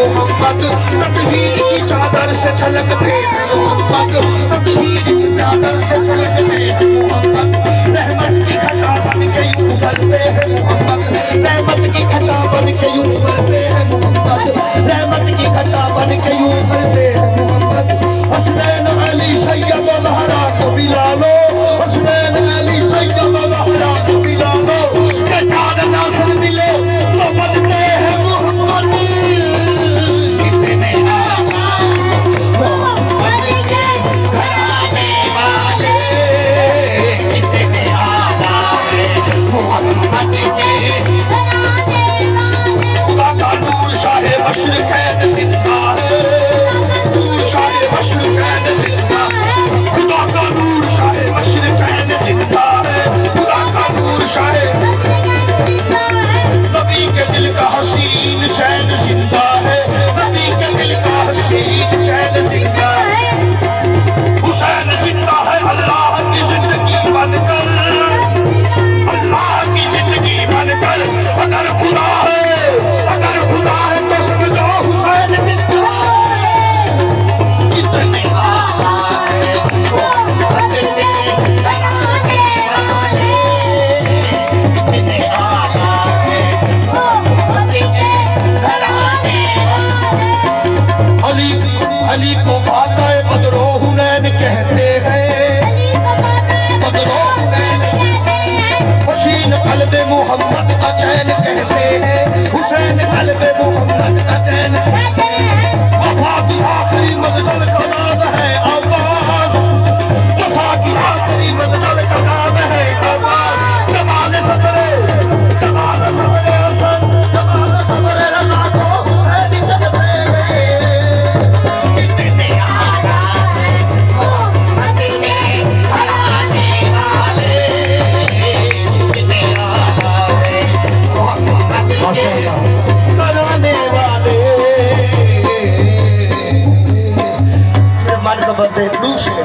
मोहम्मद, तकदीर की चादर से छलकते हैं मोहम्मद, तकदीर की चादर से छलकते हैं मोहम्मद, रहमत की घटा बन के यूं उभरते हैं मोहम्मद, रहमत की घटा बन के यूं उभरते हैं मोहम्मद, रहमत की घटा बन के यूं उभरते हैं मोहम्मद। हसनैन अली सैयद ज़हरा को मिला लो, हसनैन अली सैयद ज़हरा को मिला लो, के चार नासर मिले तो बनते हैं मोहम्मद। कितने आला मोहम्मद के घराने वाले, कितने आला है मोहम्मद के घराने वाले। खुदा का नूर शाहे मशरिक़ैन जिंदा है, नूर शाहे मशरिक़ैन जिंदा है, खुदा का नूर शाहे मशरिक़ैन जिंदा है, खुदा का नूर शाहे नबी के दिल का हसीन चैन जिंदा है, नबी के दिल का हसीन चैन जिंदा है। हुसैन जिंदा है अल्लाह की जिंदगी बनकर, अल्लाह की जिंदगी बनकर। अगर खुदा है, अगर खुदा है तो समझो हुसैन जिंदा है। कितने आला है मोहम्मद के घराने वाले, कितने आला है मोहम्मद के घराने वाले। अली अली को फातह बदरो हुनैन कहते हैं, बदरो हुनैन हुसैन कल्बे मोहम्मद का चैन कहते हैं, हुसैन कल्बे मोहम्मद का चैन। वफा की आखिरी मंजिल का नाम है अब्बास, वफा की आखिरी मंजिल का नाम है अब्बास। जमाल सब्रे, जमाल सब्रे हसन, जमाल सब्रे रज़ा को हुसैन कहते हैं। कितने आला है मोहम्मद के घराने वाले, कितने आला है मोहम्मद के घराने वाले। सिर्फ मन का बदले दूसरे